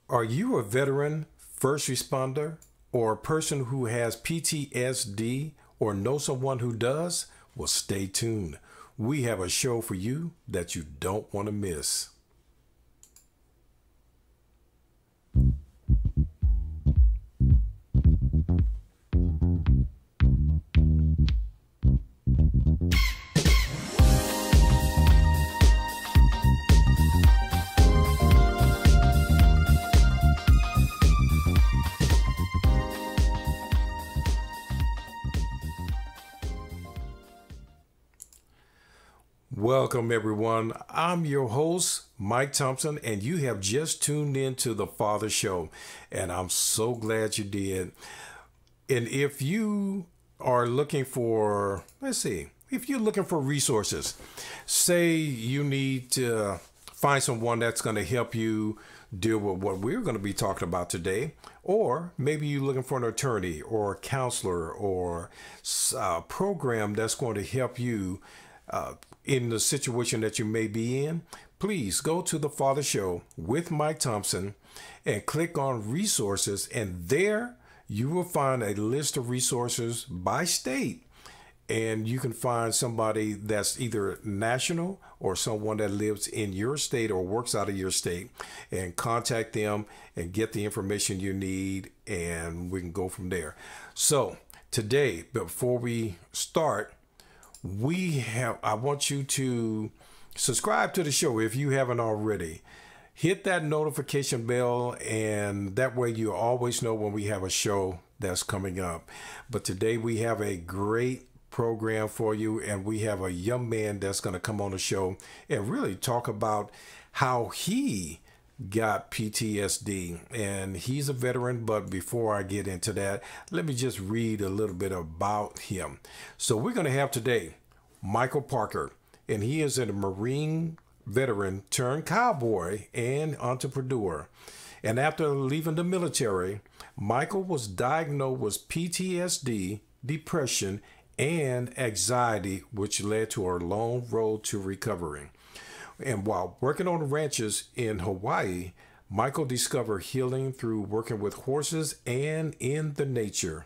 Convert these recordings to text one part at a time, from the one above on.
Are you a veteran, first responder, or a person who has PTSD or know someone who does? Well, stay tuned. We have a show for you that you don't want to miss. Welcome, everyone. I'm your host, Mike Thompson, and you have just tuned in to the Father Show, and I'm so glad you did. And if you are looking for, let's see, if you're looking for resources, say you need to find someone that's going to help you deal with what we're going to be talking about today, or maybe you're looking for an attorney or a counselor or a program that's going to help you in the situation that you may be in, please go to the Father Show with Mike Thompson and click on resources, and there you will find a list of resources by state, and you can find somebody that's either national or someone that lives in your state or works out of your state, and contact them and get the information you need, and we can go from there. So today, before we start, I want you to subscribe to the show if you haven't already. Hit that notification bell, and that way you always know when we have a show that's coming up. But today we have a great program for you, and we have a young man that's going to come on the show and really talk about how he got PTSD, and he's a veteran. But before I get into that, let me just read a little bit about him. So we're going to have today Michael Parker, and he is a Marine veteran turned cowboy and entrepreneur. And after leaving the military, Michael was diagnosed with PTSD, depression, and anxiety, which led to a long road to recovery. And while working on ranches in Hawaii, Michael discovered healing through working with horses and in the nature.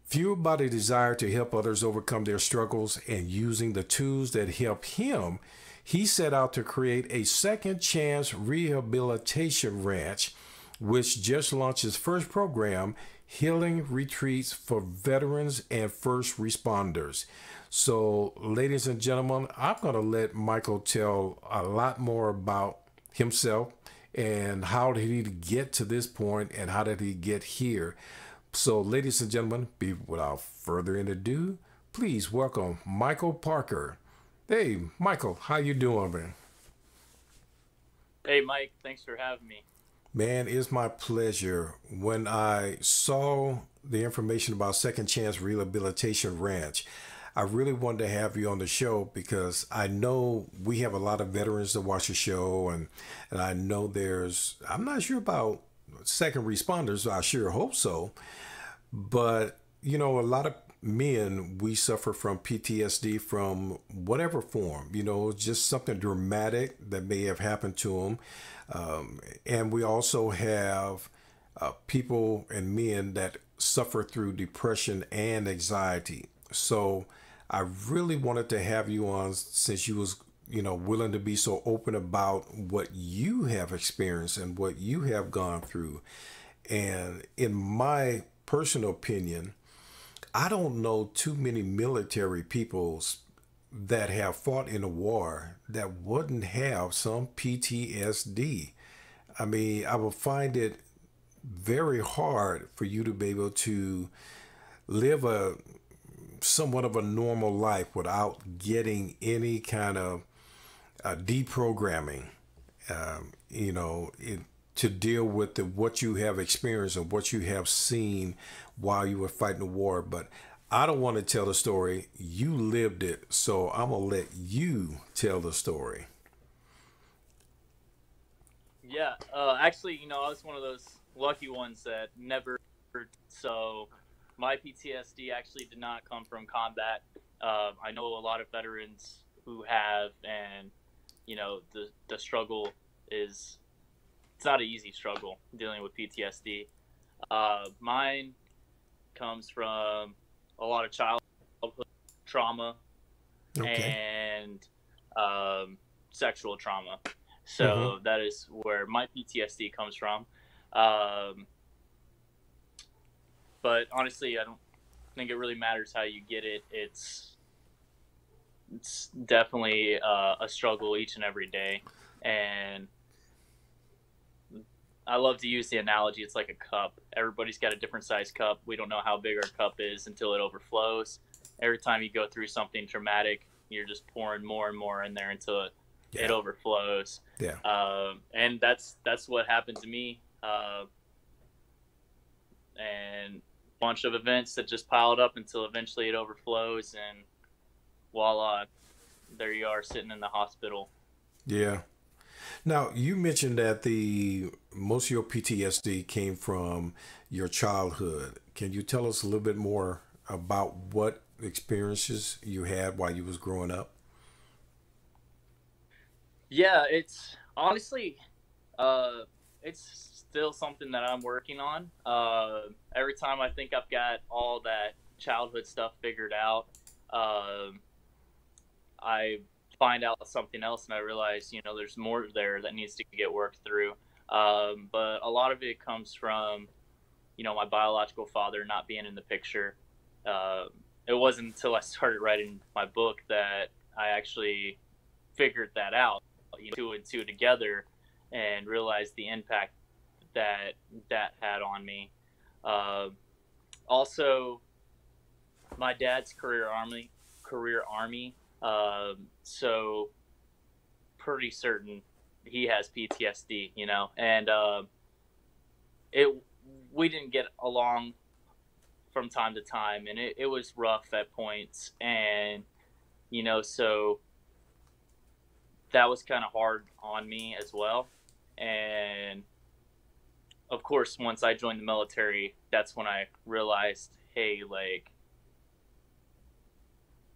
Fueled by the desire to help others overcome their struggles and using the tools that help him, he set out to create a second chance rehabilitation ranch, which just launched its first program, Healing Retreats for Veterans and First Responders. So, ladies and gentlemen, I'm going to let Michael tell a lot more about himself and how did he get to this point and how did he get here. So, ladies and gentlemen, without further ado, please welcome Michael Parker. Hey, Michael, how you doing, man? Hey, Mike, thanks for having me. Man, it's my pleasure. When I saw the information about Second Chance Rehabilitation Ranch, I really wanted to have you on the show because I know we have a lot of veterans that watch the show, and I know I'm not sure about second responders, I sure hope so, but a lot of men, we suffer from PTSD from whatever form, just something dramatic that may have happened to them. And we also have people and men that suffer through depression and anxiety. So I really wanted to have you on since you was, willing to be so open about what you have experienced and what you have gone through. And in my personal opinion, I don't know too many military peoples that have fought in a war that wouldn't have some PTSD. I mean, I would find it very hard for you to be able to live a somewhat of a normal life without getting any kind of deprogramming, to deal with what you have experienced and what you have seen while you were fighting the war. But I don't want to tell the story. You lived it, so I'm going to let you tell the story. Yeah, actually, I was one of those lucky ones that never. So my PTSD actually did not come from combat. I know a lot of veterans who have, and the struggle is it's not an easy struggle dealing with PTSD. Mine comes from a lot of childhood trauma Okay. and sexual trauma. Mm-hmm. So that is where my PTSD comes from. Um, but honestly, I don't think it really matters how you get it. It's definitely a struggle each and every day, and I love to use the analogy. It's like a cup. Everybody's got a different size cup. We don't know how big our cup is until it overflows. Every time you go through something traumatic, you're just pouring more and more in there until it Yeah. overflows. Yeah. And that's what happened to me. And a bunch of events that just piled up until eventually it overflows, and voila, there you are sitting in the hospital. Yeah. Now, you mentioned that the most of your PTSD came from your childhood. Can you tell us a little bit more about what experiences you had while you was growing up? Yeah, it's honestly, uh, it's still something that I'm working on. Every time I think I've got all that childhood stuff figured out, um, I find out something else, and I realize, there's more there that needs to get worked through. But a lot of it comes from, my biological father not being in the picture. Uh, it wasn't until I started writing my book that I actually figured that out, two and two together, and realized the impact that that had on me. Uh, Also, my dad's career army. So pretty certain he has PTSD, and it we didn't get along from time to time, and it was rough at points, and so that was kind of hard on me as well. And of course, once I joined the military, that's when I realized, hey, like,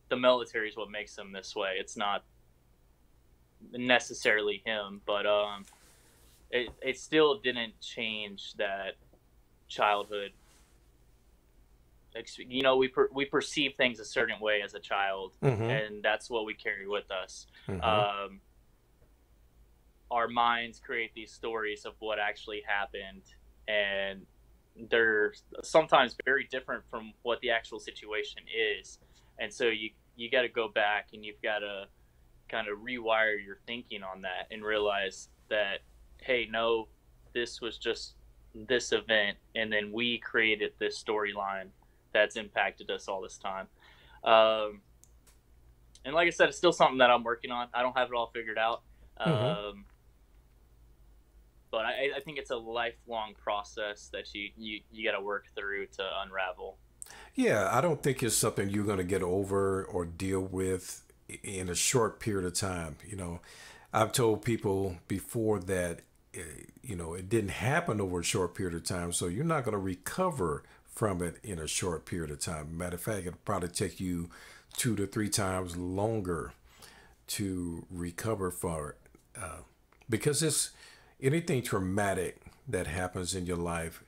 the military is what makes him this way. It's not necessarily him, but it still didn't change that childhood. We perceive things a certain way as a child, Mm-hmm. and that's what we carry with us. Mm-hmm. Um, our minds create these stories of what actually happened, and they're sometimes very different from what the actual situation is. And so you got to go back, and you've got to kind of rewire your thinking on that and realize that, hey, no, this was just this event, and then we created this storyline that's impacted us all this time. um, and like I said, it's still something that I'm working on. I don't have it all figured out. Mm-hmm. um, but I think it's a lifelong process that you got to work through to unravel. Yeah, I don't think it's something you're going to get over or deal with in a short period of time. I've told people before that, eh, it didn't happen over a short period of time, so you're not going to recover from it in a short period of time. Matter of fact, it'll probably take you 2 to 3 times longer to recover for it. Because it's anything traumatic that happens in your life,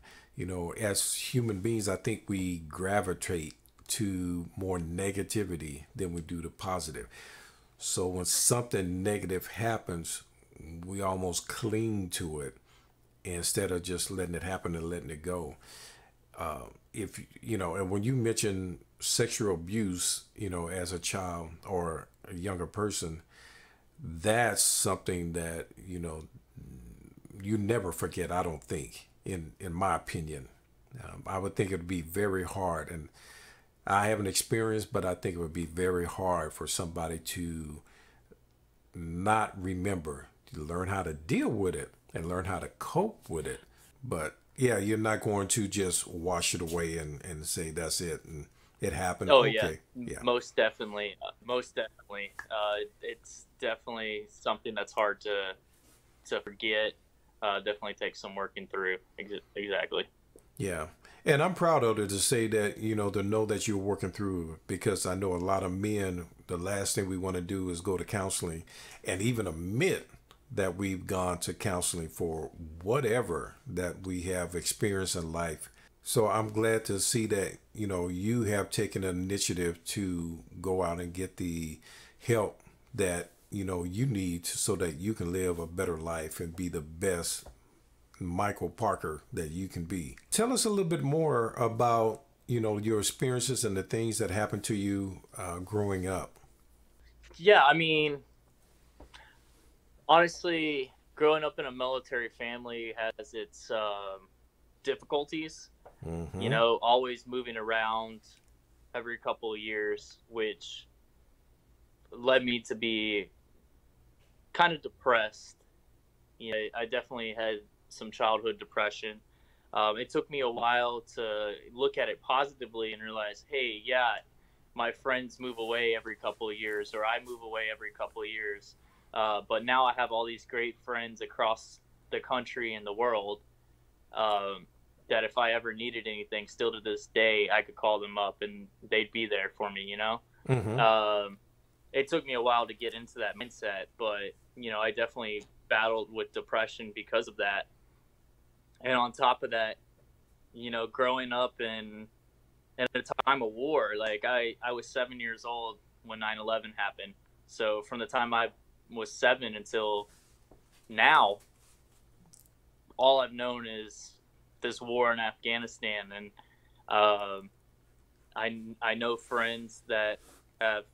as human beings, I think we gravitate to more negativity than we do to positive. So when something negative happens, we almost cling to it instead of just letting it happen and letting it go. If and when you mention sexual abuse, as a child or a younger person, that's something that you never forget. I don't think, in my opinion, I would think it would be very hard, and I haven't experienced, but I think it would be very hard for somebody to not remember, to learn how to deal with it and learn how to cope with it. But yeah, you're not going to just wash it away and say that's it and it happened. Oh yeah, Okay, yeah, most definitely, most definitely. It's definitely something that's hard to forget. Definitely takes some working through. Exactly. yeah. And I'm proud of it to say that, to know that you're working through it, because I know a lot of men, the last thing we want to do is go to counseling and even admit that we've gone to counseling for whatever that we have experienced in life. So I'm glad to see that, you have taken an initiative to go out and get the help that, you need so that you can live a better life and be the best Michael Parker that you can be. Tell us a little bit more about, your experiences and the things that happened to you growing up. Yeah, I mean, honestly, growing up in a military family has its difficulties. Mm-hmm. Always moving around every couple of years, which led me to be kind of depressed. I definitely had some childhood depression. It took me a while to look at it positively and realize, hey, yeah, my friends move away every couple of years, or I move away every couple of years. But now I have all these great friends across the country and the world, that if I ever needed anything, still to this day, I could call them up and they'd be there for me. Mm-hmm. It took me a while to get into that mindset, but I definitely battled with depression because of that. And on top of that, growing up in at a time of war, like I was 7 years old when 9/11 happened. So from the time I was 7 until now, all I've known is this war in Afghanistan, and I know friends that have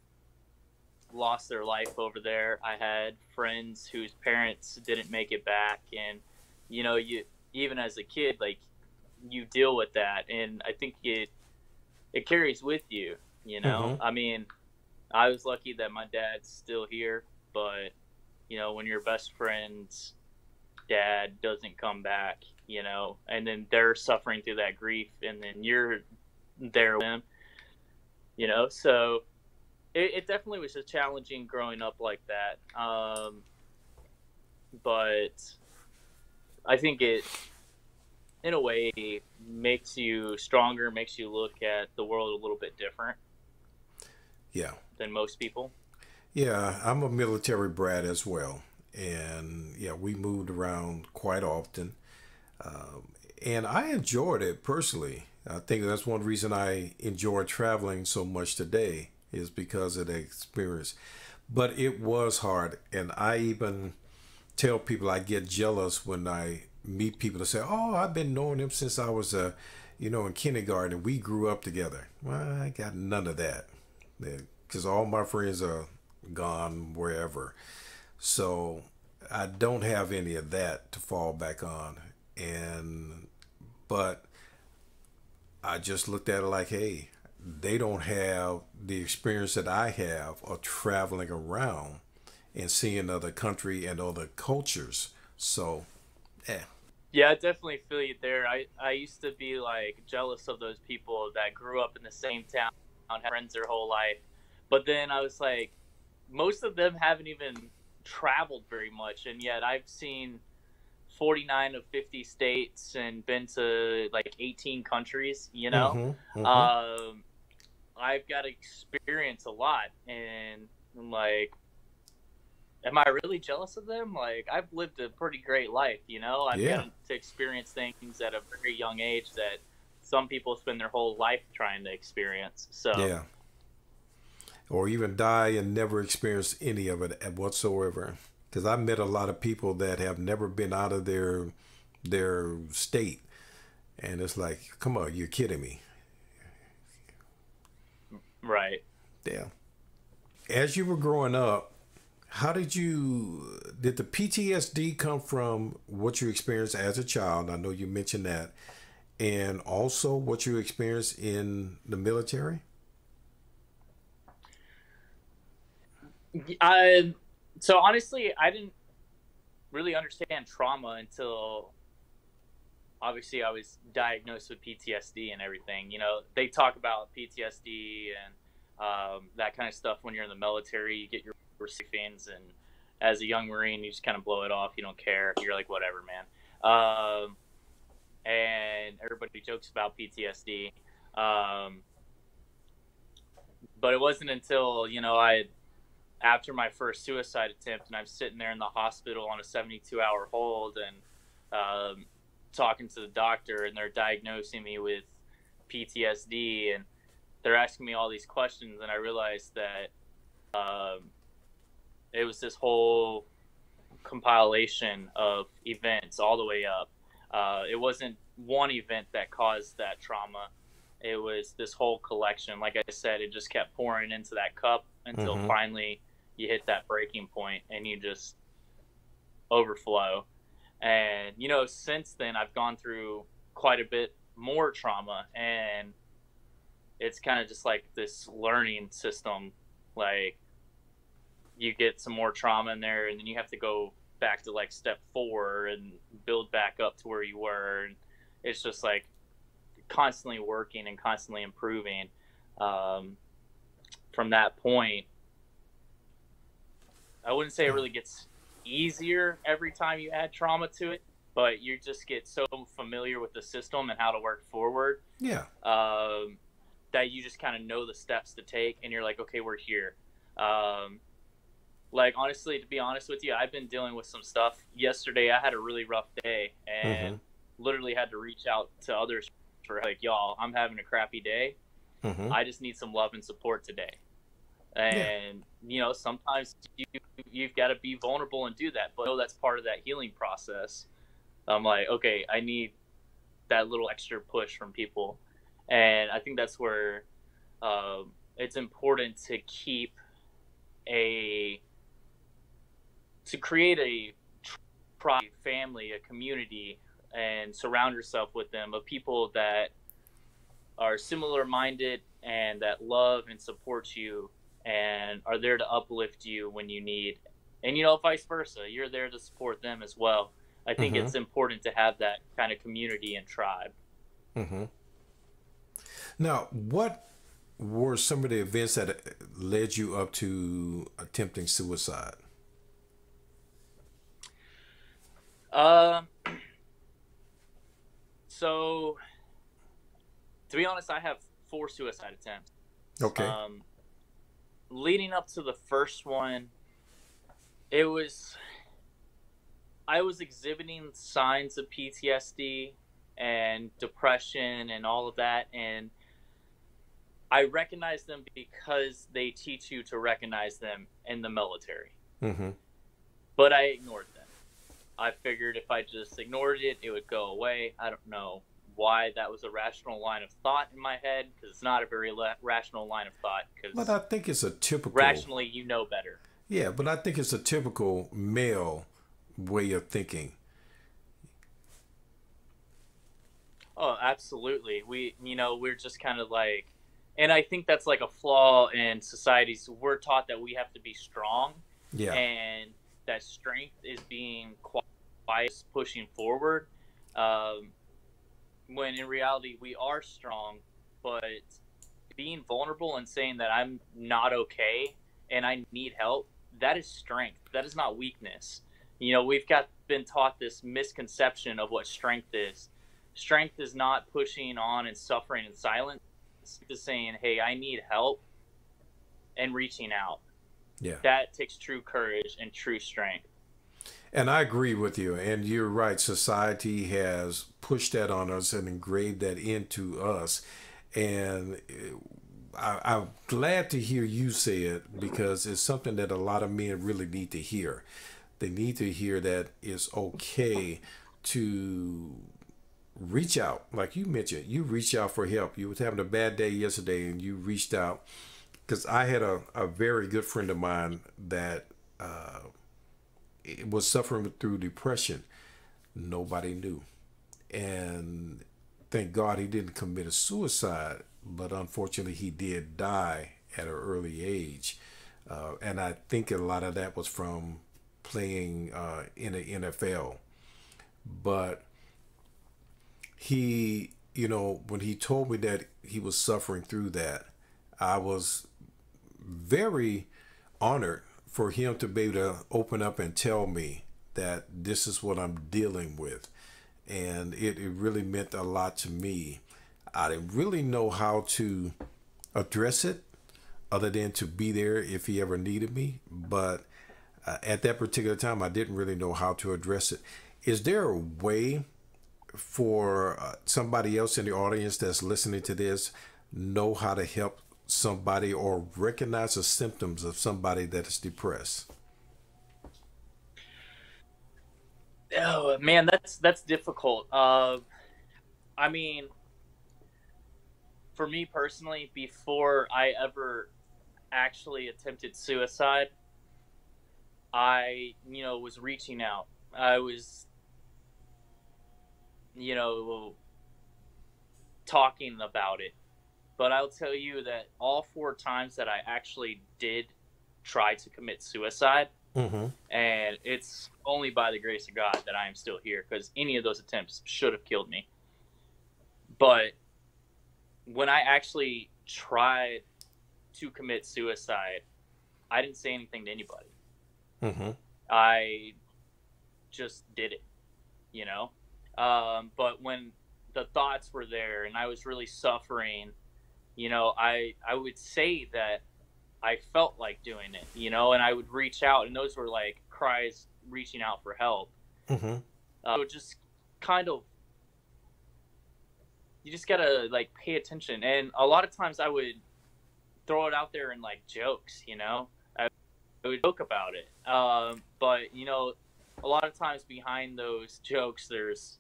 lost their life over there. I had friends whose parents didn't make it back, and you even as a kid, like, you deal with that, and I think it carries with you. Mm-hmm. I mean, I was lucky that my dad's still here, but when your best friend's dad doesn't come back, and then they're suffering through that grief, and then you're there with them, so it definitely was just challenging growing up like that. But I think it, in a way, makes you stronger, makes you look at the world a little bit different Yeah. than most people. Yeah, I'm a military brat as well. And yeah, we moved around quite often. And I enjoyed it personally. I think that's one reason I enjoy traveling so much today is because of the experience. But it was hard. And I even tell people I get jealous when I meet people that say, "Oh, I've been knowing him since I was, in kindergarten. And we grew up together." Well, I got none of that because all my friends are gone wherever. So I don't have any of that to fall back on. But I just looked at it like, hey, they don't have the experience that I have of traveling around and seeing other country and other cultures. So, yeah. Yeah, I definitely feel you there. I used to be like jealous of those people that grew up in the same town, had friends their whole life. But then I was like, most of them haven't even traveled very much, and yet I've seen 49 of 50 states and been to like 18 countries. Mm-hmm. Mm-hmm. I've got to experience a lot, and I'm like, am I really jealous of them? Like, I've lived a pretty great life. I've Yeah. gotten to experience things at a very young age that some people spend their whole life trying to experience. So Yeah. Or even die and never experience any of it whatsoever. Because I met a lot of people that have never been out of their state, and it's like, come on, you're kidding me. right. Yeah. As you were growing up, how did the PTSD come from what you experienced as a child? I know you mentioned that, and also what you experienced in the military. I So honestly, I didn't really understand trauma until obviously I was diagnosed with PTSD and everything. They talk about PTSD and that kind of stuff when you're in the military. You get your things, and as a young Marine, you just kind of blow it off. You don't care. You're like, whatever, man. And everybody jokes about PTSD. But it wasn't until after my first suicide attempt, and I'm sitting there in the hospital on a 72-hour hold, and talking to the doctor, and they're diagnosing me with PTSD, and they're asking me all these questions, and I realized that it was this whole compilation of events all the way up. It wasn't one event that caused that trauma. It was this whole collection. Like I said, it just kept pouring into that cup until finally you hit that breaking point and you just overflow. And, you know, since then I've gone through quite a bit more trauma, and it's kind of just like this learning system. Like, you get some more trauma in there, and then you have to go back to like step 4 and build back up to where you were. And it's just like constantly working and constantly improving. From that point, I wouldn't say it really gets easier every time you add trauma to it, but you just get so familiar with the system and how to work forward. Yeah. That you just kind of know the steps to take, and you're like, okay, we're here. Like, honestly, to be honest with you, I've been dealing with some stuff. Yesterday, I had a really rough day, and literally had to reach out to others for, like, y'all, I'm having a crappy day. I just need some love and support today. And, you know, sometimes you've got to be vulnerable and do that. But I know that's part of that healing process. I'm like, okay, I need that little extra push from people. And I think that's where it's important to create a tribe, family, a community, and surround yourself with them, of people that are similar minded and that love and support you and are there to uplift you when you need. And, you know, vice versa, you're there to support them as well. I think it's important to have that kind of community and tribe. Now, what were some of the events that led you up to attempting suicide? So, to be honest, I have 4 suicide attempts. Okay. Leading up to the first one, I was exhibiting signs of PTSD and depression and all of that, and I recognized them because they teach you to recognize them in the military. But I ignored them. I figured if I just ignored it, it would go away. I don't know why that was a rational line of thought in my head, because it's not a very rational line of thought. But I think it's a typical... Rationally, you know better. Yeah, but I think it's a typical male way of thinking. Oh, absolutely. We're just kind of like... And I think that's like a flaw in society. So we're taught that we have to be strong. Yeah. And that strength is being quiet, pushing forward. When in reality, we are strong, but being vulnerable and saying that I'm not okay and I need help, that is strength. That is not weakness. You know, we've been taught this misconception of what strength is. Strength is not pushing on and suffering in silence. It's just saying, hey, I need help, and reaching out. Yeah. That takes true courage and true strength. And I agree with you. And you're right. Society has pushed that on us and engraved that into us. And I'm glad to hear you say it, because it's something that a lot of men really need to hear. They need to hear that it's okay to reach out. Like you mentioned, you reach out for help. You was having a bad day yesterday and you reached out. Because I had a very good friend of mine that was suffering through depression. Nobody knew. And thank God he didn't commit a suicide, but unfortunately he did die at an early age. And I think a lot of that was from playing in the NFL. But he, you know, when he told me that he was suffering through that, I was very honored for him to be able to open up and tell me that this is what I'm dealing with. And it really meant a lot to me. I didn't really know how to address it other than to be there if he ever needed me. But at that particular time, I didn't really know how to address it. Is there a way for somebody else in the audience that's listening to this know how to help somebody or recognize the symptoms of somebody that is depressed? Oh man, that's difficult. I mean, for me personally, before I ever actually attempted suicide, I, was reaching out. I was, you know, talking about it. But I'll tell you that all four times that I actually did try to commit suicide, Mm-hmm. and it's only by the grace of God that I am still here, because any of those attempts should have killed me. But when I actually tried to commit suicide, I didn't say anything to anybody. Mm-hmm. I just did it, you know? But when the thoughts were there and I was really suffering, I would say that I felt like doing it, and I would reach out, and those were like cries reaching out for help. Mm-hmm. So just kind of, you just gotta like pay attention. And a lot of times I would throw it out there in like jokes, I would joke about it. But a lot of times behind those jokes, there's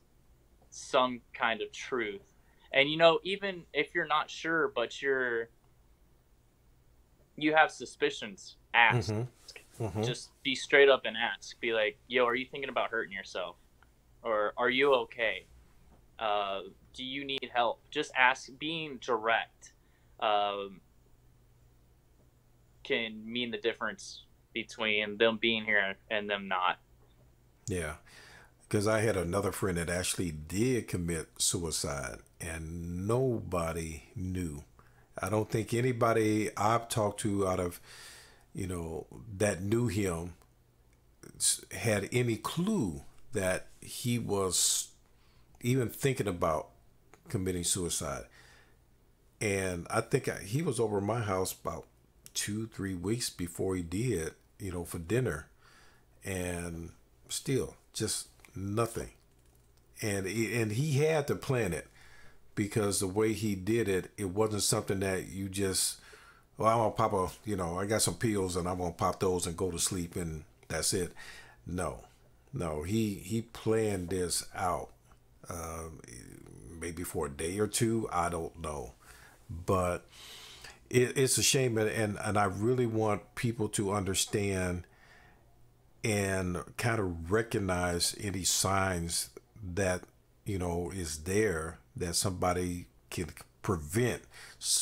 some kind of truth. And even if you're not sure, but you have suspicions, ask. Mm-hmm. Mm-hmm. Just be straight up and ask. Be like, yo, are you thinking about hurting yourself? Or are you okay? Do you need help? Just ask. Being direct can mean the difference between them being here and them not. Yeah. Because I had another friend that actually did commit suicide and nobody knew. I don't think anybody I've talked to out of, that knew him had any clue that he was even thinking about committing suicide. And I think he was over at my house about 2-3 weeks before he did, for dinner. And still, just nothing. And he had to plan it, because the way he did it, it wasn't something that you just, well, I'm gonna pop I got some pills and I'm gonna pop those and go to sleep and that's it. No, he planned this out, maybe for a day or two. I don't know, but it's a shame, and I really want people to understand and kind of recognize any signs that is there that somebody can prevent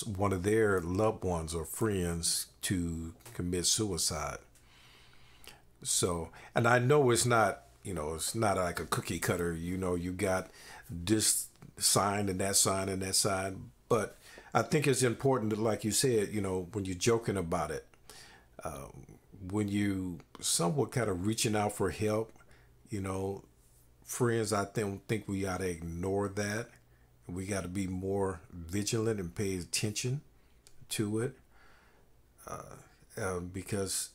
one of their loved ones or friends to commit suicide. So, and I know it's not like a cookie cutter. You got this sign and that sign and that sign, but I think it's important to, like you said, when you're joking about it, when you somewhat kind of reaching out for help, friends, I don't think we ought to ignore that. We got to be more vigilant and pay attention to it, because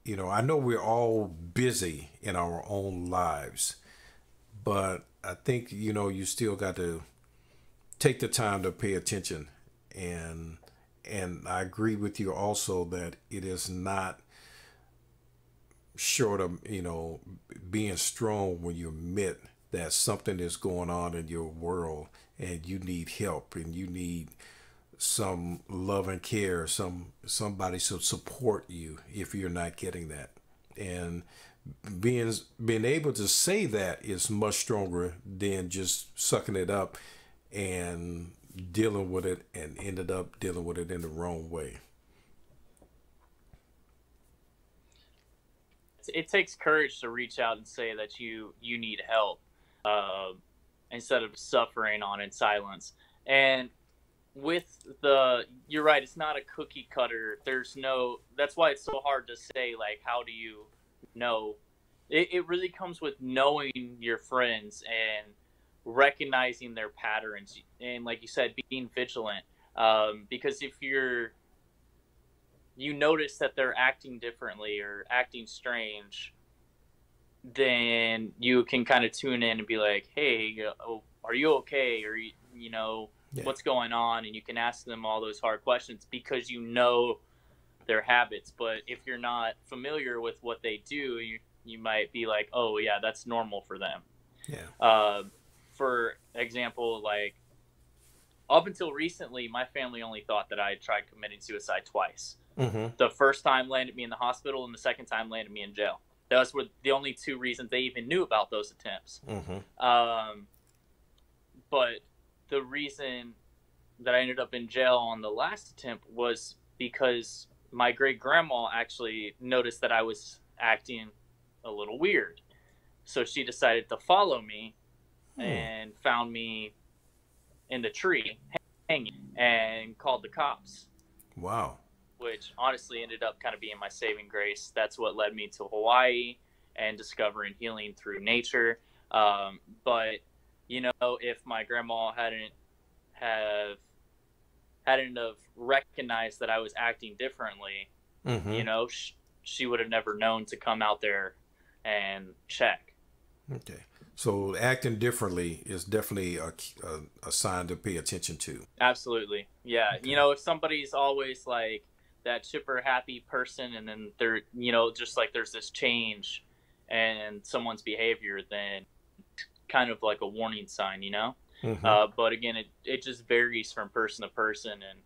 I know we're all busy in our own lives, but I think you still got to take the time to pay attention, and I agree with you also that it is not short of being strong when you admit that something is going on in your world and you need help and you need some love and care, somebody to support you if you're not getting that. And being able to say that is much stronger than just sucking it up and dealing with it and ended up dealing with it in the wrong way. It takes courage to reach out and say that you need help, uh, instead of suffering on in silence. And you're right, it's not a cookie cutter. That's why it's so hard to say, like, how do you know? It really comes with knowing your friends and recognizing their patterns, and like you said, being vigilant. Because if you're you notice that they're acting differently or acting strange, then you can kind of tune in and be like, hey, are you okay? Or, Yeah. what's going on? And you can ask them all those hard questions because you know their habits. But if you're not familiar with what they do, you might be like, oh, yeah, that's normal for them. Yeah. For example, like, up until recently, my family only thought that I had tried committing suicide twice. Mm-hmm. The first time landed me in the hospital, and the second time landed me in jail. Those were the only two reasons they even knew about those attempts. Mm-hmm. But the reason that I ended up in jail on the last attempt was because my great grandma actually noticed that I was acting a little weird. So she decided to follow me and found me in the tree hanging and called the cops. Wow. Which honestly ended up kind of being my saving grace. That's what led me to Hawaii and discovering healing through nature. But if my grandma hadn't have recognized that I was acting differently, Mm-hmm. She would have never known to come out there and check. Okay. So acting differently is definitely a sign to pay attention to. Absolutely. Yeah. Okay. If somebody's always like that chipper happy person and then they're, just like there's this change and someone's behavior, then kind of like a warning sign. Mm-hmm. But again, it just varies from person to person, and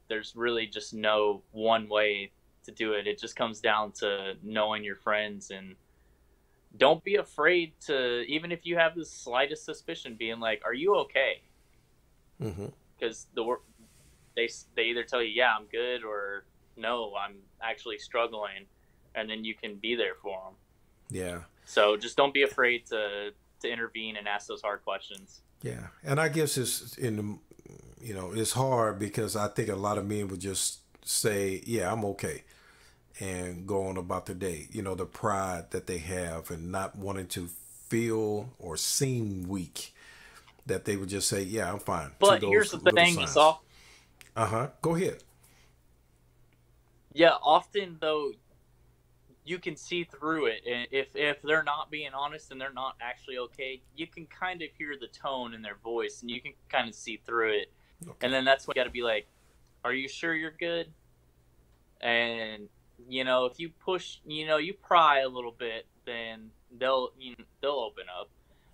there's really just no one way to do it. It just comes down to knowing your friends, and don't be afraid to, even if you have the slightest suspicion, being like, are you okay? Mm-hmm. Because they either tell you, yeah, I'm good, or no, I'm actually struggling, and then you can be there for them. Yeah. So just don't be afraid to intervene and ask those hard questions. Yeah. And I guess it's hard because I think a lot of men would just say, yeah, I'm okay, and go on about the day. The pride that they have and not wanting to feel or seem weak, that they would just say, yeah, I'm fine, to But here's those the little thing, signs. Go ahead. often though, you can see through it, and if they're not being honest and they're not actually okay, you can kind of hear the tone in their voice, and you can kind of see through it. Okay. And then that's when you got to be like, are you sure you're good? And if you push, you pry a little bit, then they'll open up.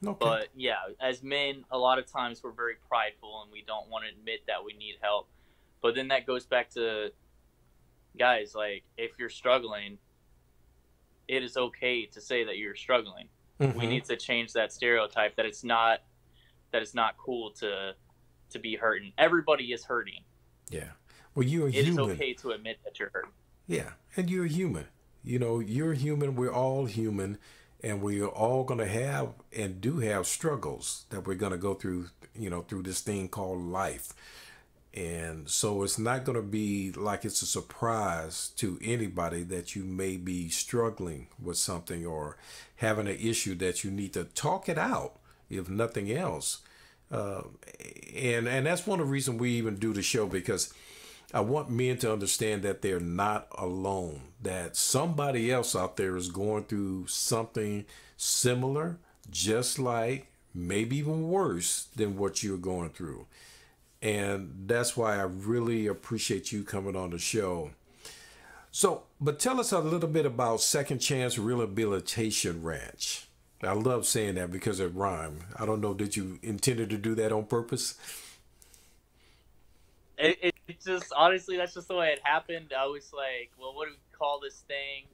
Okay. But yeah, as men, a lot of times we're very prideful and we don't want to admit that we need help. But then that goes back to, guys, like, if you're struggling, it is okay to say that you're struggling. We Mm-hmm. need to change that stereotype that it's not cool to be hurting. Everybody is hurting. Yeah. Well, you're It is human. okay to admit that you're hurting. Yeah. And you're human. You're human. We're all human. And we're all going to have and do have struggles that we're going to go through, through this thing called life. And so it's not going to be like it's a surprise to anybody that you may be struggling with something or having an issue that you need to talk it out, if nothing else. Uh, and that's one of the reasons we even do the show, because I want men to understand that they're not alone, that somebody else out there is going through something similar, just like, maybe even worse than what you're going through. And that's why I really appreciate you coming on the show. So, but tell us a little bit about Second Chance Rehabilitation Ranch. I love saying that because it rhymed. I don't know, did you intended to do that on purpose? It just, honestly, that's just the way it happened. I was like, well, what do we call this thing?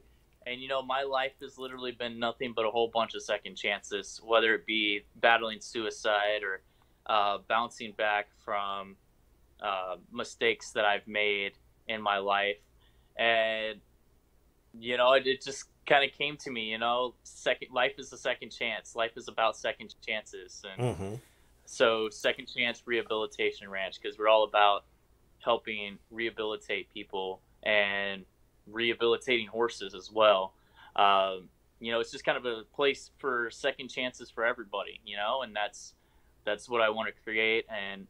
And my life has literally been nothing but a whole bunch of second chances, whether it be battling suicide or bouncing back from mistakes that I've made in my life. And it just kind of came to me. Second life is a second chance. Life is about second chances, and Mm-hmm. so Second Chance Rehabilitation Ranch, because we're all about helping rehabilitate people and rehabilitating horses as well. It's just kind of a place for second chances for everybody, and that's what I want to create. And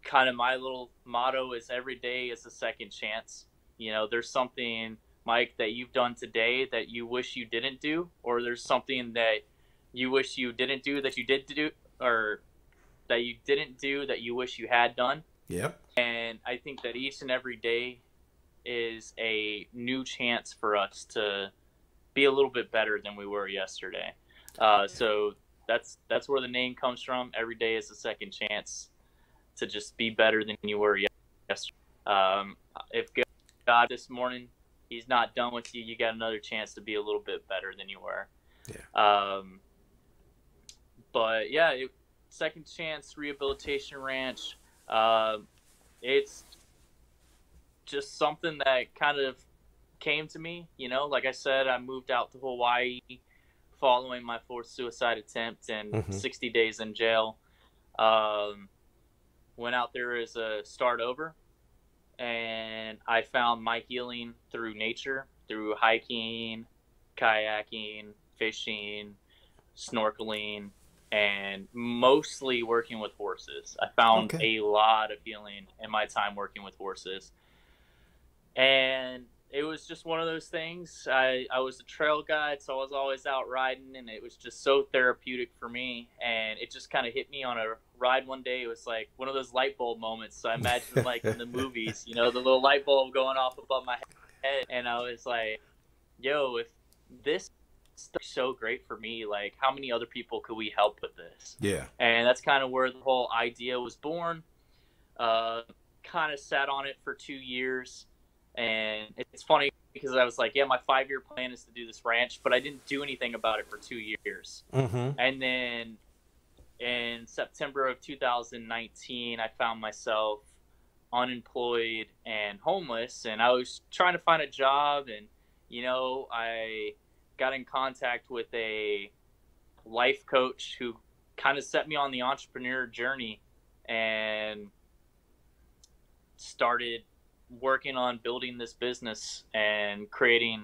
kind of my little motto is every day is a second chance. there's something, Mike, that you've done today that you wish you didn't do, or there's something that you wish you didn't do that you did do, or that you didn't do that you wish you had done. Yep. And I think that each and every day is a new chance for us to be a little bit better than we were yesterday. So that's where the name comes from. Every day is a second chance to just be better than you were yesterday. If God this morning, he's not done with you, you got another chance to be a little bit better than you were. Yeah. But yeah, Second Chance Rehabilitation Ranch, it's just something that kind of came to me. Like I said, I moved out to Hawaii following my fourth suicide attempt and 60 days in jail. Went out there as a start over, and I found my healing through nature, through hiking, kayaking, fishing, snorkeling, and mostly working with horses. I found a lot of healing in my time working with horses. And it was just one of those things. I was a trail guide, so I was always out riding, and it was just so therapeutic for me. And it just kind of hit me on a ride one day. It was like one of those light bulb moments. So I imagine like in the movies, the little light bulb going off above my head. And I was like, yo, if this stuff is so great for me, like how many other people could we help with this? Yeah. And that's kind of where the whole idea was born. Kind of sat on it for 2 years. And it's funny because I was like, yeah, my 5-year plan is to do this ranch, but I didn't do anything about it for 2 years. And then in September of 2019, I found myself unemployed and homeless, and I was trying to find a job. And, I got in contact with a life coach who kind of set me on the entrepreneur journey and started working on building this business and creating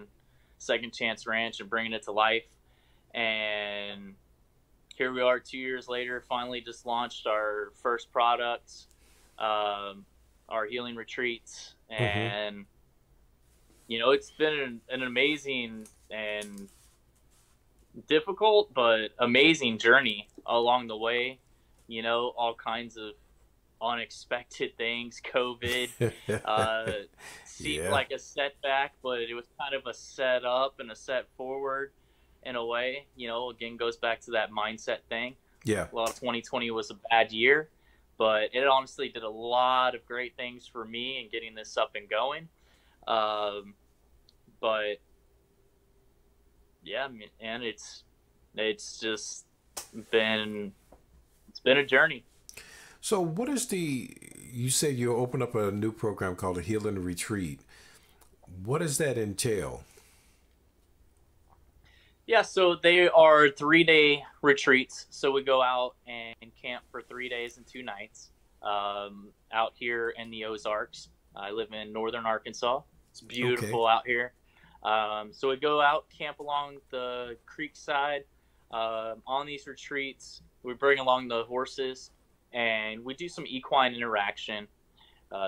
Second Chance Ranch and bringing it to life. And here we are 2 years later, finally just launched our first product, our healing retreats. And, it's been an amazing and difficult but amazing journey along the way. All kinds of unexpected things. COVID seemed like a setback, but it was kind of a set up and a set forward in a way. Again, goes back to that mindset thing. Yeah. Well, 2020 was a bad year, but it honestly did a lot of great things for me in getting this up and going. But yeah, and it's just been a journey. So what is you said you opened up a new program called a Healing Retreat. What does that entail? Yeah, so they are 3-day retreats. So we go out and camp for 3 days and 2 nights out here in the Ozarks. I live in northern Arkansas. It's beautiful out here. So we go out, camp along the creek side. On these retreats, we bring along the horses, and we do some equine interaction.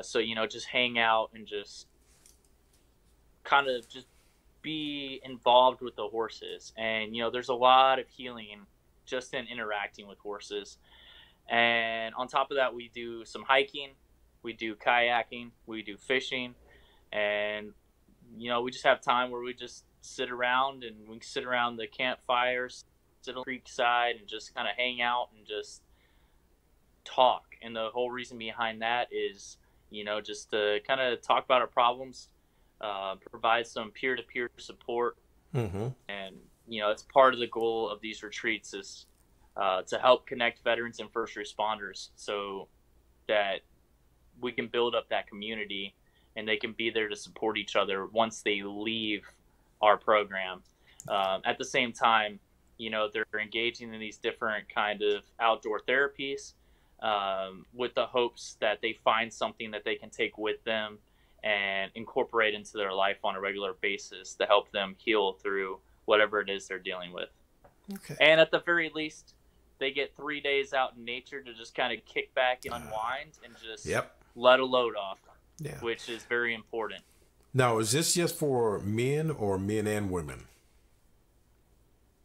So, just hang out and just kind of just be involved with the horses. And, there's a lot of healing just in interacting with horses. And on top of that, we do some hiking, we do kayaking, we do fishing. And, we just have time where we just sit around, and we sit around the campfires, sit on the creek side, and just kind of hang out and just talk. And the whole reason behind that is, just to kind of talk about our problems, provide some peer-to-peer support. And, it's part of the goal of these retreats is to help connect veterans and first responders so that we can build up that community and they can be there to support each other once they leave our program. At the same time, they're engaging in these different kind of outdoor therapies with the hopes that they find something that they can take with them and incorporate into their life on a regular basis to help them heal through whatever it is they're dealing with. And at the very least, they get 3 days out in nature to just kind of kick back and unwind and just let a load off, which is very important. Now, is this just for men or men and women?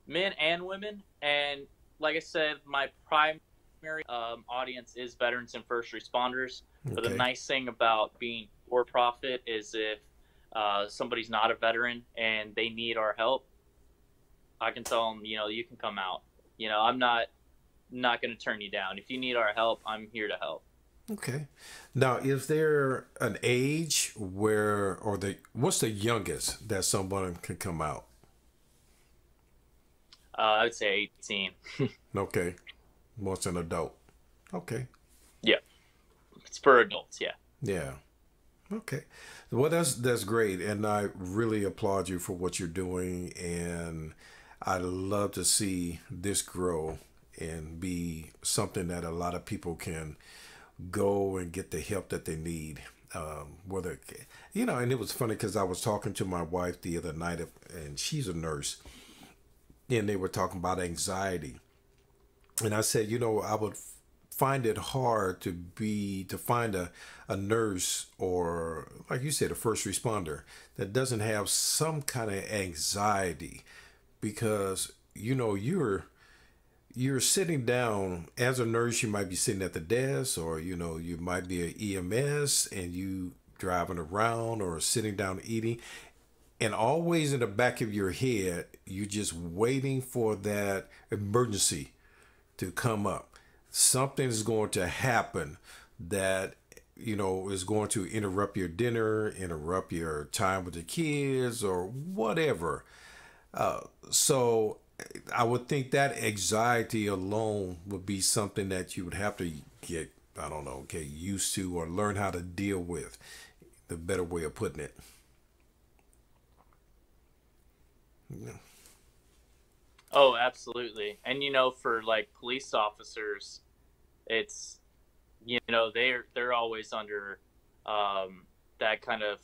Men and women. And like I said, my primary audience is veterans and first responders. But the Okay. nice thing about being for profit is if somebody's not a veteran and they need our help, I can tell them, you can come out. I'm not going to turn you down. If you need our help, I'm here to help. Okay. Now, is there an age where, or what's the youngest that someone can come out? I would say 18. Okay. Once an adult. Okay. Yeah, it's for adults. Yeah. Yeah. Okay. Well, that's great, and I really applaud you for what you're doing, and I love to see this grow and be something that a lot of people can go and get the help that they need. Whether and it was funny because I was talking to my wife the other night, and she's a nurse, and they were talking about anxiety, and I said, I would find it hard to find a nurse or, like you said, a first responder that doesn't have some kind of anxiety, because you're sitting down as a nurse. You might be sitting at the desk, or you might be an EMS and you driving around or sitting down eating, and always in the back of your head you're just waiting for that emergency to come up. Something is going to happen that is going to interrupt your dinner, interrupt your time with the kids, or whatever. So I would think that anxiety alone would be something that you would have to get, I don't know, get used to or learn how to deal with. The better way of putting it. Yeah. Oh, absolutely. And for like police officers, it's they're always under that kind of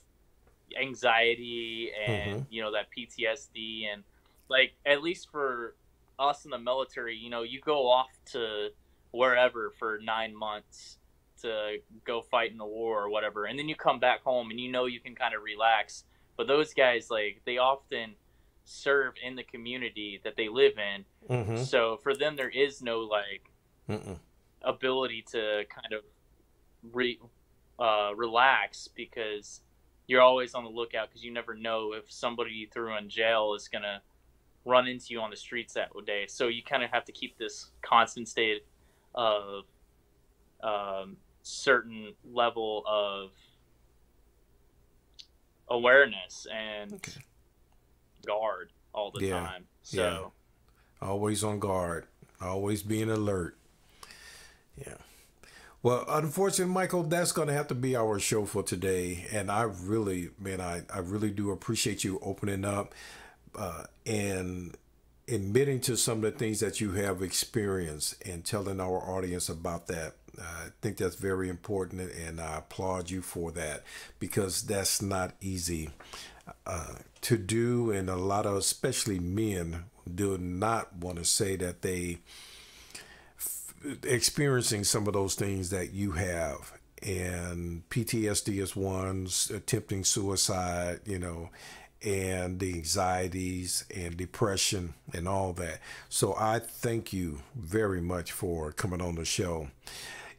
anxiety and Mm-hmm. that PTSD, and like at least for us in the military, you go off to wherever for 9 months to go fight in the war or whatever, and then you come back home and you can kind of relax. But those guys, like, they often serve in the community that they live in, Mm-hmm. so for them there is no like Mm-mm. ability to kind of relax, because you're always on the lookout, because you never know if somebody you threw in jail is going to run into you on the streets that day. So you kind of have to keep this constant state of certain level of awareness and Okay. guard all the Yeah. time. Yeah. So Always on guard. Always being alert. Yeah. Well, unfortunately, Michael, that's going to have to be our show for today. And I really, man, I really do appreciate you opening up and admitting to some of the things that you have experienced and telling our audience about that. I think that's very important, and I applaud you for that, because that's not easy to do. And a lot of, especially men, do not want to say that they experiencing some of those things that you have. And PTSD is one, attempting suicide, and the anxieties and depression and all that. So I thank you very much for coming on the show.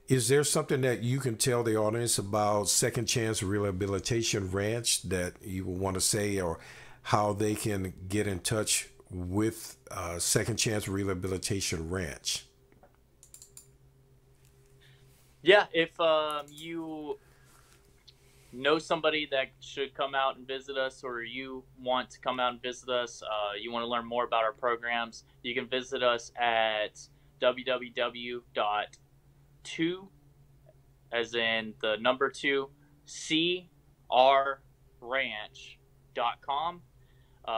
Is there something that you can tell the audience about Second Chance Rehabilitation Ranch that you would want to say, or how they can get in touch with Second Chance Rehabilitation Ranch? yeah, if you know somebody that should come out and visit us, or you want to come out and visit us, you want to learn more about our programs, you can visit us at www.2, as in the number 2, crranch.com.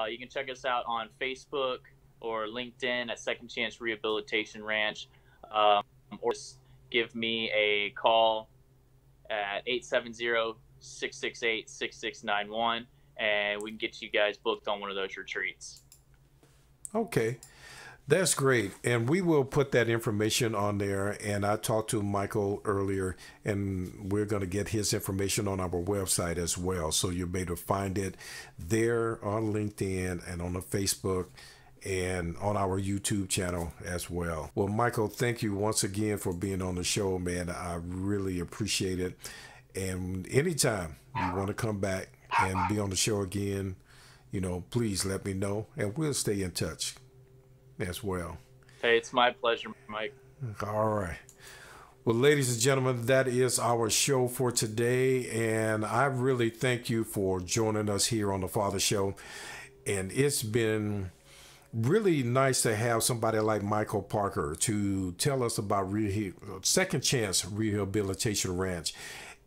You can check us out on Facebook or LinkedIn at Second Chance Rehabilitation Ranch, or just give me a call at 870-668-6691, and we can get you guys booked on one of those retreats. Okay. That's great. And we will put that information on there. And I talked to Michael earlier, and we're going to get his information on our website as well. So you'll be able to find it there on LinkedIn and on the Facebook and on our YouTube channel as well. Well, Michael, thank you once again for being on the show, man. I really appreciate it. And anytime you want to come back and be on the show again, please let me know and we'll stay in touch as well. Hey, it's my pleasure, Mike. All right. Well, ladies and gentlemen, that is our show for today. And I really thank you for joining us here on the Father Show. And it's been really nice to have somebody like Michael Parker to tell us about Second Chance Rehabilitation Ranch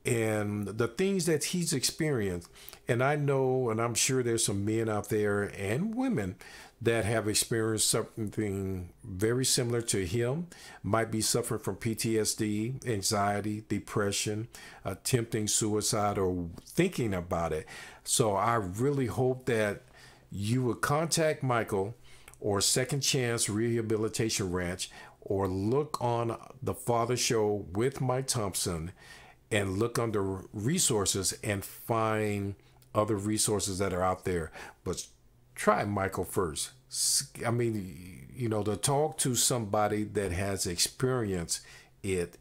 and the things that he's experienced. And I know, and I'm sure there's some men out there and women that have experienced something very similar to him, might be suffering from PTSD, anxiety, depression, attempting suicide, or thinking about it. So I really hope that you would contact Michael or Second Chance Rehabilitation Ranch, or look on the Father Show with Mike Thompson and look under resources and find other resources that are out there. But try Michael first. I mean, to talk to somebody that has experienced it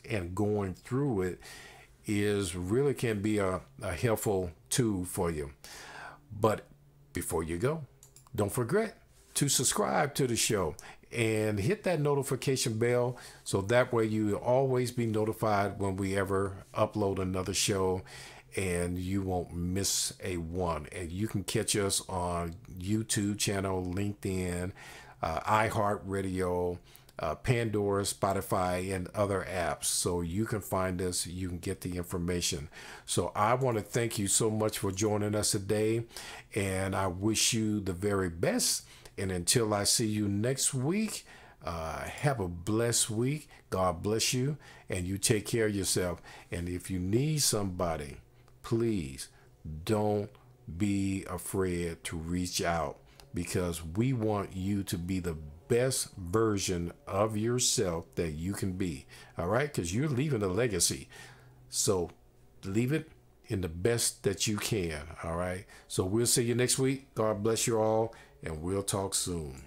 and going through it is really can be a helpful tool for you. But before you go, don't forget to subscribe to the show and hit that notification bell so that way you will always be notified when we ever upload another show, and you won't miss a one. And you can catch us on YouTube channel, LinkedIn, iHeartRadio, Pandora, Spotify, and other apps. So you can find us, you can get the information. So I want to thank you so much for joining us today, and I wish you the very best. And until I see you next week, have a blessed week. God bless you, and you take care of yourself. And if you need somebody, please don't be afraid to reach out, because we want you to be the best version of yourself that you can be. All right? Because you're leaving a legacy. So leave it in the best that you can. All right? So we'll see you next week. God bless you all, and we'll talk soon.